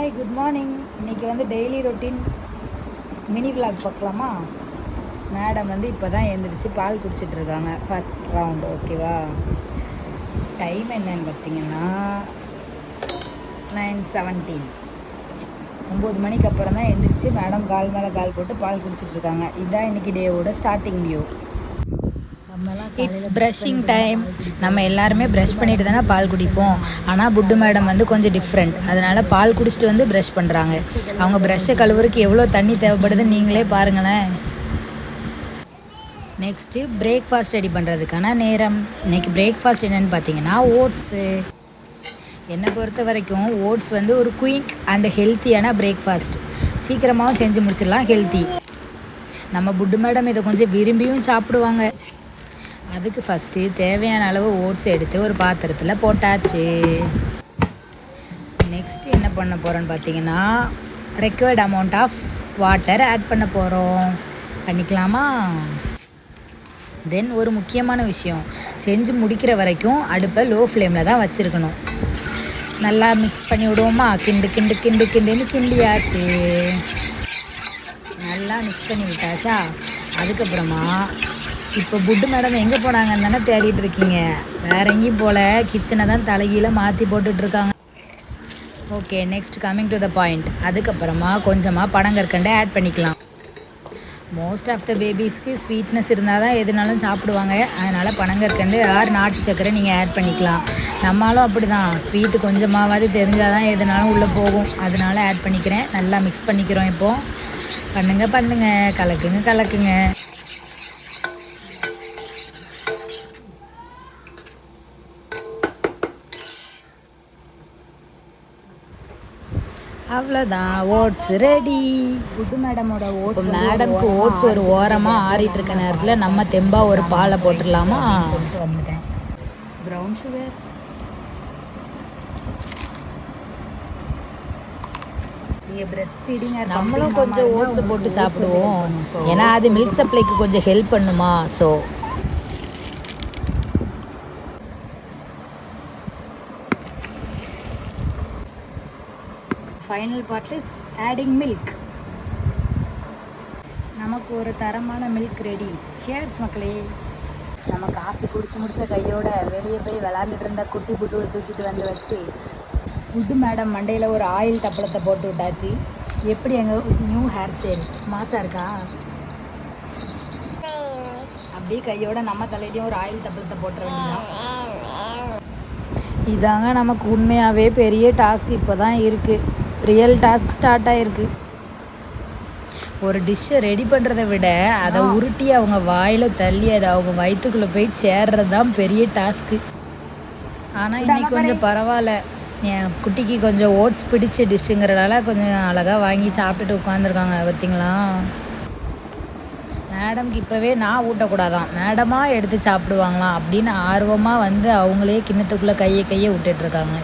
Hi, good morning. இன்றைக்கி வந்து daily routine mini vlog பார்க்கலாமா? மேடம் வந்து இப்போ தான் எழுந்திரிச்சு பால் குடிச்சிட்ருக்காங்க, ஃபஸ்ட் ரவுண்டு. ஓகேவா? டைம் என்னன்னு பார்த்தீங்கன்னா 9:17. 9 மணிக்கு அப்புறம் தான் எழுந்திரிச்சு மேடம் கால் மேலே கால் போட்டு பால் குடிச்சிட்ருக்காங்க. இதுதான் இன்றைக்கி டேவோட starting view. It's brushing time. நம்ம எல்லாருமே ப்ரஷ் பண்ணிட்டு தானே பால் குடிப்போம். ஆனால் புட்டு மேடம் வந்து கொஞ்சம் டிஃப்ரெண்ட். அதனால் பால் குடிச்சிட்டு வந்து ப்ரஷ் பண்ணுறாங்க. அவங்க ப்ரஷ்ஷை கழுவுறதுக்கு எவ்வளோ தண்ணி தேவைப்படுதுன்னு நீங்களே பாருங்களேன். நெக்ஸ்ட்டு பிரேக்ஃபாஸ்ட் ரெடி பண்ணுறதுக்கான நேரம். இன்றைக்கி பிரேக்ஃபாஸ்ட் என்னென்னு பார்த்தீங்கன்னா ஓட்ஸு. என்னை பொறுத்த வரைக்கும் ஓட்ஸ் வந்து ஒரு குயிக் அண்ட் ஹெல்த்தியான பிரேக்ஃபாஸ்ட். சீக்கிரமாகவும் செஞ்சு முடிச்சிடலாம், ஹெல்த்தி. நம்ம புட்டு மேடம் இதை கொஞ்சம் விரும்பியும் சாப்பிடுவாங்க. அதுக்கு ஃபஸ்ட்டு தேவையான அளவு ஓட்ஸ் எடுத்து ஒரு பாத்திரத்தில் போட்டாச்சு. நெக்ஸ்ட்டு என்ன பண்ண போகிறோன்னு பார்த்தீங்கன்னா required amount of water add பண்ண போகிறோம். பண்ணிக்கலாமா? தென் ஒரு முக்கியமான விஷயம், செஞ்சு முடிக்கிற வரைக்கும் அடுப்பை லோ ஃப்ளேமில் தான் வச்சுருக்கணும். நல்லா மிக்ஸ் பண்ணி விடுவோமா? கிண்டு கிண்டு கிண்டு கிண்டுன்னு கிண்டியாச்சு. நல்லா மிக்ஸ் பண்ணி விட்டாச்சா? அதுக்கப்புறமா இப்போ புட்டு மேடம் எங்கே போனாங்கன்னு தானே தேடிட்டு இருக்கீங்க. வேற எங்கேயும் போல், கிச்சனை தான் தலைகீழ மாற்றி போட்டுட்ருக்காங்க. Okay, next coming to the point. அதுக்கப்புறமா கொஞ்சமாக பனங்கற்கண்டை ஆட் பண்ணிக்கலாம். மோஸ்ட் ஆஃப் த பேபிஸ்க்கு ஸ்வீட்னஸ் இருந்தால் தான் எதுனாலும் சாப்பிடுவாங்க. அதனால் பனங்கற்கண்டு ஆர் நாட்டு சக்கரை நீங்கள் ஆட் பண்ணிக்கலாம். நம்மளும் அப்படி தான், ஸ்வீட்டு கொஞ்சமாவது தெரிஞ்சால் தான் எதுனாலும் உள்ளே போகும். அதனால ஆட் பண்ணிக்கிறேன். நல்லா மிக்ஸ் பண்ணிக்கிறோம். இப்போது பண்ணுங்க கலக்குங்க. அவ்வளோதான், ஓட்ஸ் ரெடி. புட்டு மேடமோட ஓட்ஸ், மேடம்க்கு ஓட்ஸ் ஒரு ஓரமாக ஆறிட்டு இருக்க நேரத்தில் நம்ம தெம்பாக ஒரு பாலை போட்டுடலாமா? போட்டு வந்துட்டேன். ப்ரௌன் சுகர், நம்மளும் கொஞ்சம் ஓட்ஸை போட்டு சாப்பிடுவோம். ஏன்னா அது மில்க் சப்ளைக்கு கொஞ்சம் ஹெல்ப் பண்ணுமா. So final part is adding milk. நமக்கு ஒரு தரமான மில்க் ரெடி. சேர்ஸ் மக்களே. நம்ம காஃபி குடிச்சு முடித்த கையோட வெளியே போய் விளாண்டுட்டு இருந்த குட்டி புட்டுவை தூக்கிட்டு வந்து வச்சு புட்டு மேடம் மண்டையில் ஒரு ஆயில் தப்பளத்தை போட்டு விட்டாச்சு. எப்படி எங்கள் நியூ ஹேர் ஸ்டைல் மாசா இருக்கா? அப்படியே கையோட நம்ம தலையிலையும் ஒரு ஆயில் தப்பளத்தை போட்டுற வேண்டியதான். இதாங்க நமக்கு உண்மையாகவே பெரிய டாஸ்க் இப்போ தான் இருக்குது. ரியல் டாஸ்க் ஸ்டார்ட் ஆகிருக்கு. ஒரு டிஷ்ஷை ரெடி பண்ணுறதை விட அதை உருட்டி அவங்க வாயில் தள்ளி அதை அவங்க வயிற்றுக்குள்ளே போய் சேர்றது தான் பெரிய டாஸ்க்கு. ஆனால் இன்றைக்கி கொஞ்சம் பரவாயில்ல. என் குட்டிக்கு கொஞ்சம் ஓட்ஸ் பிடிச்ச டிஷ்ஷுங்கிறனால கொஞ்சம் அழகாக வாங்கி சாப்பிட்டுட்டு உட்காந்துருக்காங்க. பார்த்தீங்களா? மேடம்க்கு இப்போவே நான் ஊட்டக்கூடாதான், மேடமாக எடுத்து சாப்பிடுவாங்களாம் அப்படின்னு ஆர்வமாக வந்து அவங்களே கிண்ணத்துக்குள்ளே கையை விட்டுட்ருக்காங்க.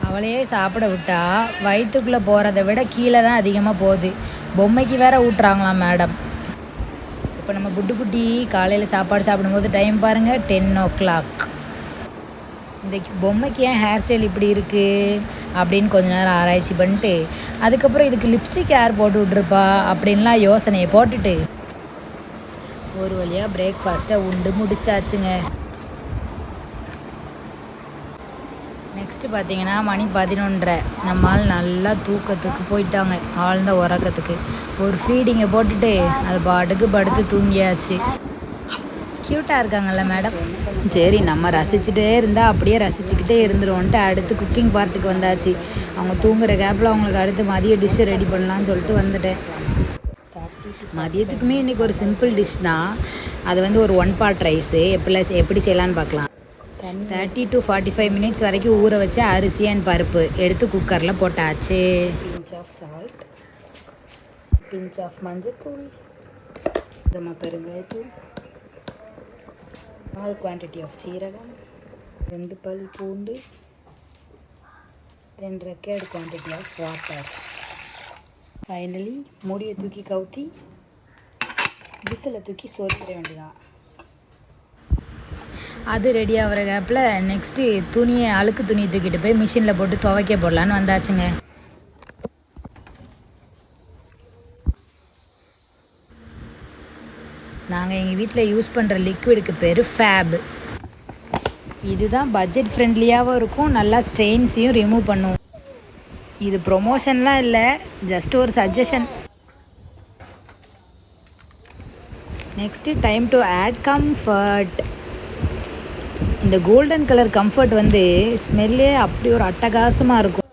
அவளையே சாப்பிட விட்டா வயிற்றுக்குள்ளே போகிறத விட கீழே தான் அதிகமாக போகுது. பொம்மைக்கு வேற ஊட்டுறாங்களாம் மேடம். இப்போ நம்ம புட்டுக்குட்டி காலையில் சாப்பாடு சாப்பிடும்போது டைம் பாருங்கள், 10 o'clock. இந்த பொம்மைக்கு ஏன் ஹேர் ஸ்டைல் இப்படி இருக்குது அப்படின்னு கொஞ்ச நேரம் ஆராய்ச்சி பண்ணிட்டு அதுக்கப்புறம் இதுக்கு லிப்ஸ்டிக் யார் போட்டு விட்ருப்பா அப்படின்லாம் யோசனையை போட்டுட்டு ஒரு வழியாக பிரேக்ஃபாஸ்ட்டை உண்டு முடிச்சாச்சுங்க. நெக்ஸ்ட்டு பார்த்தீங்கன்னா மணி 11:30. நம்மால் நல்லா தூக்கத்துக்கு போயிட்டாங்க, ஆழ்ந்த உறக்கத்துக்கு. ஒரு ஃபீடிங்கை போட்டுட்டு அது பாட்டுக்கு படுத்து தூங்கியாச்சு. க்யூட்டாக இருக்காங்கல்ல மேடம். சரி, நம்ம ரசிச்சுட்டே இருந்தால் அப்படியே ரசிச்சுக்கிட்டே இருந்துருவோன்ட்டு அடுத்து குக்கிங் பார்ட்டுக்கு வந்தாச்சு. அவங்க தூங்குற கேப்பில் அவங்களுக்கு அடுத்து மதிய டிஷ்ஷை ரெடி பண்ணலான்னு சொல்லிட்டு வந்துட்டேன். மதியத்துக்குமே இன்றைக்கி ஒரு சிம்பிள் டிஷ் தான். அது வந்து ஒரு 1 pot ரைஸு. எப்படி செய்யலான்னு பார்க்கலாம். 30 to 45 minutes வரைக்கும் ஊற வச்சு அரிசி அண்ட் பருப்பு எடுத்து குக்கரில் போட்டாச்சு. Pinch of salt, pinch of மஞ்சத்தூள், பெருங்காயத்தூள், ஸ்மால் குவான்டிட்டி ஆஃப் சீரகம், 2 பல் பூண்டு, then required quantity of water. Finally மூடியை தூக்கி கவுத்தி விசிலை தூக்கி சோறிட வேண்டியதான். அது ரெடி ஆகிற கேப்பில் நெக்ஸ்ட்டு அழுக்கு துணியை தூக்கிட்டு போய் மிஷினில் போட்டு துவைக்க போடலான்னு வந்தாச்சுங்க. நாங்கள் எங்கள் வீட்டில் யூஸ் பண்ணுற லிக்விடுக்கு பேர் ஃபேப். இதுதான் பட்ஜெட் ஃப்ரெண்ட்லியாகவும் இருக்கும், நல்லா ஸ்ட்ரெயின்ஸையும் ரிமூவ் பண்ணும். இது ப்ரொமோஷன்லாம் இல்லை, ஜஸ்ட் ஒரு suggestion. Next time to add comfort. இந்த கோல்டன் கலர் கம்ஃபர்ட் வந்து ஸ்மெல்லே அப்படி ஒரு அட்டகாசமாக இருக்கும்.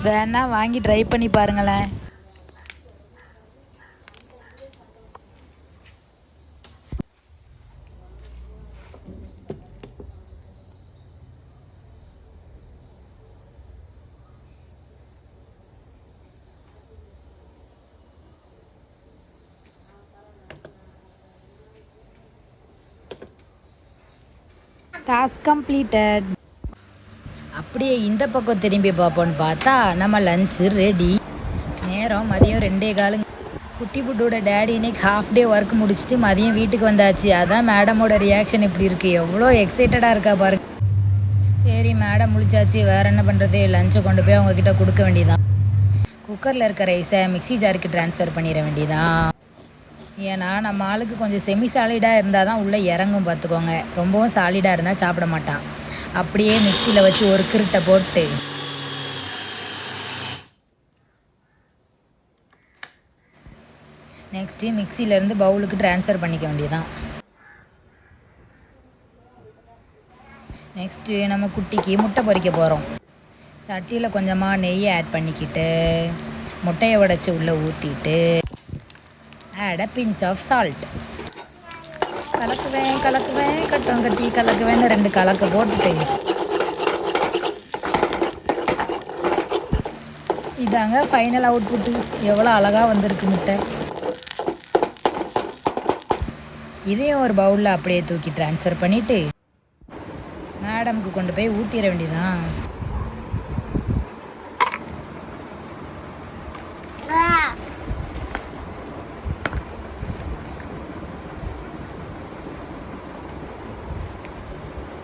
வேணா வாங்கி ட்ரை பண்ணி பாருங்களேன். Task completed. அப்படியே இந்த பக்கம் திரும்பி பார்ப்போன்னு பார்த்தா நம்ம லஞ்சு ரெடி. நேரம் மதியம் 2:15. குட்டி புட்டோட டேடி இன்னைக்கு ஹாஃப் டே ஒர்க் முடிச்சுட்டு மதியம் வீட்டுக்கு வந்தாச்சு. அதான் மேடமோட ரியாக்ஷன் இப்படி இருக்குது, எவ்வளோ எக்ஸைட்டடாக இருக்கா பாருங்க. சரி மேடம் முடிச்சாச்சு, வேறு என்ன பண்ணுறது, லஞ்சை கொண்டு போய் அவங்கக்கிட்ட கொடுக்க வேண்டியதான். குக்கரில் இருக்க ரைஸை மிக்ஸி ஜாருக்கு ட்ரான்ஸ்ஃபர் பண்ணிட வேண்டியதான். ஏன்னா நம்ம ஆளுக்கு கொஞ்சம் செமி சாலிடாக இருந்தால் தான் உள்ளே இறங்கும் பார்த்துக்கோங்க. ரொம்பவும் சாலிடாக இருந்தால் சாப்பிட மாட்டான். அப்படியே மிக்சியில் வச்சு ஒரு கிருட்டை போட்டு நெக்ஸ்ட்டு மிக்சியிலேருந்து பவுலுக்கு ட்ரான்ஸ்ஃபர் பண்ணிக்க வேண்டியதான். நெக்ஸ்ட்டு நம்ம குட்டிக்கு முட்டை பொரிக்க போகிறோம். சட்டியில் கொஞ்சமாக நெய்யை ஆட் பண்ணிக்கிட்டு முட்டையை உடைச்சி உள்ளே ஊற்றிட்டு add a pinch of salt. கலக்குவேன் கட்டம் கட்டி கலக்குவேன்னு 2 கலக்கு போட்டுட்டு இதாங்க ஃபைனல் அவுட்புட்டு. எவ்வளோ அழகாக வந்திருக்கு முட்டை. இதையும் ஒரு பவுலில் அப்படியே தூக்கி ட்ரான்ஸ்ஃபர் பண்ணிவிட்டு மேடமுக்கு கொண்டு போய் ஊட்டிட வேண்டியதான்.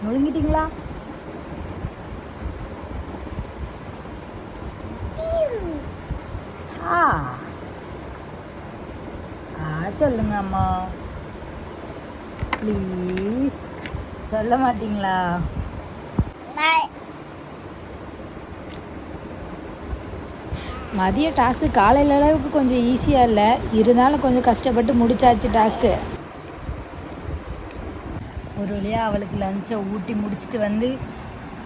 முழுங்கிட்டீங்களா? சொல்லுங்க அம்மா ப்ளீஸ். சொல்ல மாட்டீங்களா? மதிய டாஸ்க்கு காலையில் அளவுக்கு கொஞ்சம் ஈஸியாக இல்லை, இருந்தாலும் கொஞ்சம் கஷ்டப்பட்டு முடிச்சாச்சு டாஸ்க்கு. ஒரு வழியாக அவளுக்கு லஞ்சை ஊட்டி முடிச்சுட்டு வந்து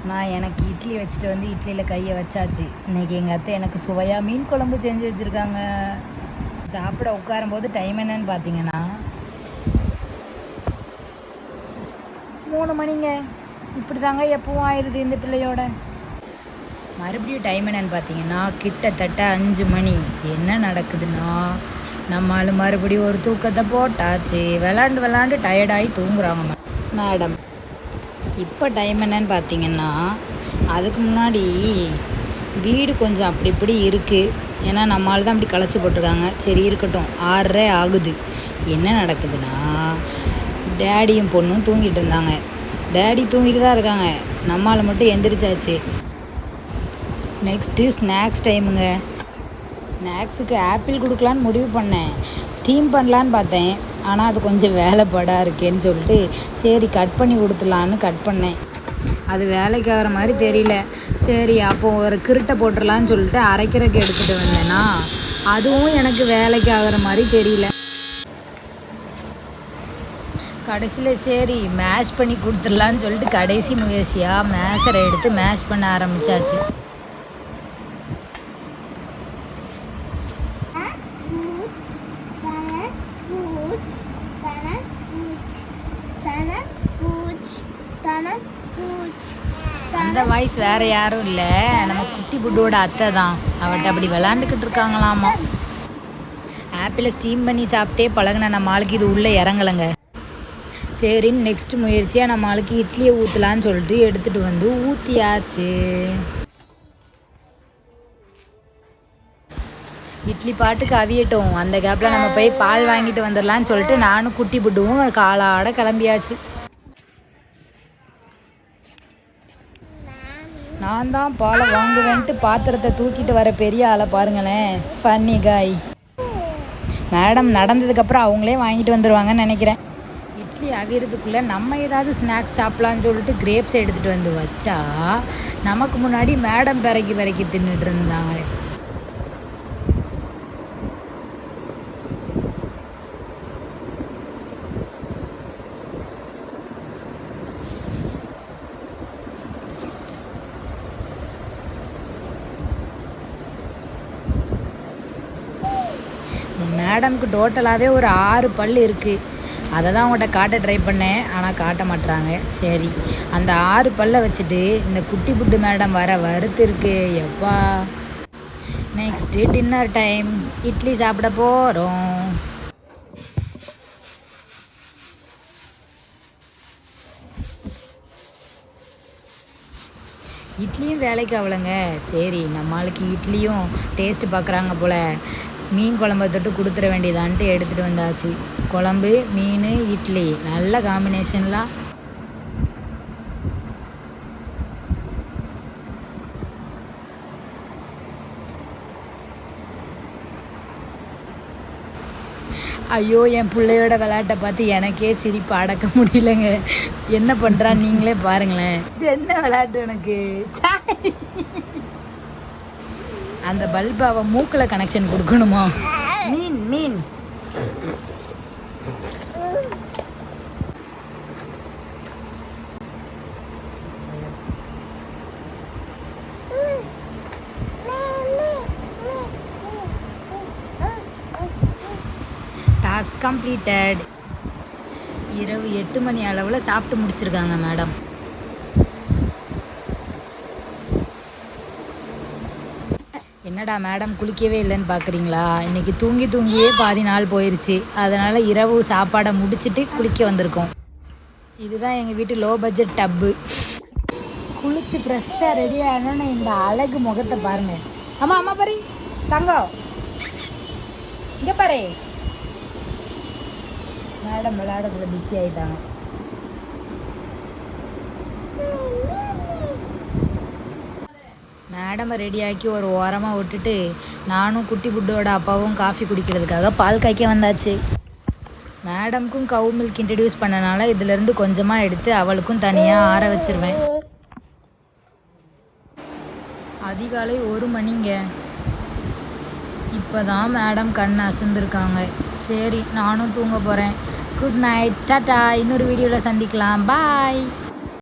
நான் எனக்கு இட்லி வச்சுட்டு வந்து இட்லியில் கையை வச்சாச்சு. இன்றைக்கி எங்கள் அத்தை எனக்கு சுவையாக மீன் குழம்பு செஞ்சு வச்சுருக்காங்க. சாப்பிட உட்காரும்போது டைம் என்னன்னு பார்த்தீங்கன்னா 3 மணிங்க. இப்படி தாங்க எப்பவும் ஆயிடுது இந்த பிள்ளையோட. மறுபடியும் டைம் என்னன்னு பார்த்தீங்கன்னா கிட்டத்தட்ட 5 மணி. என்ன நடக்குதுன்னா நம்மளால் மறுபடியும் ஒரு தூக்கத்தை போட்டாச்சு. விளாண்டு டயர்டாகி தூங்குறாங்க மேடம். இப்போ டைம் என்னன்னு பார்த்தீங்கன்னா அதுக்கு முன்னாடி வீடு கொஞ்சம் அப்படி இப்படி இருக்குது. ஏன்னா நம்மளால் தான் அப்படி களைச்சி போட்டிருக்காங்க. சரி இருக்கட்டும், 6:30 ஆகுது. என்ன நடக்குதுன்னா டேடியும் பொண்ணும் தூங்கிட்டு இருந்தாங்க. டேடி தூங்கிட்டு தான் இருக்காங்க, நம்மளால் மட்டும் எந்திரிச்சாச்சு. Next snacks டைமுங்க. ஸ்நாக்ஸுக்கு ஆப்பிள் கொடுக்கலான்னு முடிவு பண்ணேன். ஸ்டீம் பண்ணலான்னு பார்த்தேன், ஆனால் அது கொஞ்சம் வேலைப்பாடாக இருக்கேன்னு சொல்லிட்டு சரி கட் பண்ணி கொடுத்துலான்னு கட் பண்ணேன். அது வேலைக்கு ஆகிற மாதிரி தெரியல. சரி அப்போது ஒரு கிருட்டை போட்டுடலான்னு சொல்லிட்டு அரைக்கிறதுக்கு எடுத்துகிட்டு வந்தேன்னா அதுவும் எனக்கு வேலைக்கு ஆகிற மாதிரி தெரியல. கடைசியில் சரி மேஷ் பண்ணி கொடுத்துடலான்னு சொல்லிட்டு கடைசி முயற்சியாக மேஷரை எடுத்து மேஷ் பண்ண ஆரம்பித்தாச்சு. அந்த வாய்ஸ் வேறு யாரும் இல்லை, நம்ம குட்டி புட்டோட அத்தை தான். அவட்ட அப்படி விளாண்டுக்கிட்டு இருக்காங்களாமா. ஆப்பிளை ஸ்டீம் பண்ணி சாப்பிட்டே பழகின நம்ம ஆளுக்கு இது உள்ளே இறங்கலைங்க. சரின்னு நெக்ஸ்ட் முயற்சியாக நம்ம ஆளுக்கு இட்லியை ஊற்றலான்னு சொல்லிட்டு எடுத்துகிட்டு வந்து ஊற்றியாச்சு. இட்லி பாட்டுக்கு அவியட்டும், அந்த கேப்பில் நம்ம போய் பால் வாங்கிட்டு வந்துடலான்னு சொல்லிட்டு நானும் குட்டி புட்டுவும் காலாட கிளம்பியாச்சு. நான் தான் பாலை வாங்குவேன்ட்டு பாத்திரத்தை தூக்கிட்டு வர பெரிய ஆளை பாருங்களேன், ஃபன்னி காய். மேடம் நடந்ததுக்கப்புறம் அவங்களே வாங்கிட்டு வந்துடுவாங்கன்னு நினைக்கிறேன். இட்லி அவியறதுக்குள்ளே நம்ம ஏதாவது ஸ்நாக்ஸ் சாப்பிட்லான்னு சொல்லிட்டு கிரேப்ஸ் எடுத்துகிட்டு வந்து வச்சா நமக்கு முன்னாடி மேடம் பிறக்கி தின்னுட்டு இருந்தாங்க. மேடம்க்கு டோட்டலாகவே ஒரு 6 பல் இருக்குது. அதை தான் அவங்கள்ட்ட காட்ட ட்ரை பண்ணேன், ஆனால் காட்ட மாட்டுறாங்க. சரி, அந்த 6 பல்லை வச்சுட்டு இந்த குட்டி புட்டு மேடம் வறுத்து இருக்கு. எப்பா, நெக்ஸ்ட்டு டின்னர் டைம். இட்லி சாப்பிட போகிறோம். இட்லியும் வேலைக்கு ஆகலைங்க. சரி, நம்மளுக்கு இட்லியும் டேஸ்ட்டு பார்க்குறாங்க போல், மீன் குழம்ப தொட்டு கொடுத்துட வேண்டியதான்ட்டு எடுத்துகிட்டு வந்தாச்சு. குழம்பு, மீன், இட்லி, நல்ல காம்பினேஷன்லாம். ஐயோ, என் பிள்ளையோட விளையாட்டை பார்த்து எனக்கே சிரிப்பு அடக்க முடியலைங்க. என்ன பண்ணுறான்னு நீங்களே பாருங்களேன். இது என்ன விளையாட்டு எனக்கு? அந்த பல்பு அவன் மூக்கில் கனெக்ஷன் கொடுக்கணுமா? மீன் டாஸ்க் கம்ப்ளீட்டட். இரவு 8 மணி அளவில் சாப்பிட்டு முடிச்சிருக்காங்க மேடம். என்னடா மேடம் குளிக்கவே இல்லைன்னு பார்க்குறீங்களா? இன்றைக்கி தூங்கியே பாதி நாள் போயிடுச்சு. அதனால் இரவு சாப்பாடை முடிச்சுட்டு குளிக்க வந்திருக்கோம். இதுதான் எங்கள் வீட்டு லோ பட்ஜெட் டப்பு. குளிச்சு ஃப்ரெஷ்ஷாக ரெடி ஆகணும்னு இந்த அழகு முகத்தை பாருங்க. அம்மா பாரு தங்கம், இங்கே பாரு. மேடம் விளையாடக்குள்ள பிஸி ஆகிட்டாங்க. மேடமை ரெடியாக்கி ஒரு ஓரமாக விட்டுட்டு நானும் குட்டி புட்டோட அப்பாவும் காஃபி குடிக்கிறதுக்காக பால் காய்க்க வந்தாச்சு. மேடம்க்கும் கவு மில்க் இன்ட்ரடியூஸ் பண்ணனால இதிலேருந்து கொஞ்சமாக எடுத்து அவளுக்கும் தனியாக ஆற வச்சிருவேன். அதிகாலை 1 மணிங்க. இப்போ தான் மேடம் கண் அசந்துருக்காங்க. சரி, நானும் தூங்க போகிறேன். Good night, tata. இன்னொரு வீடியோவில் சந்திக்கலாம். பாய்.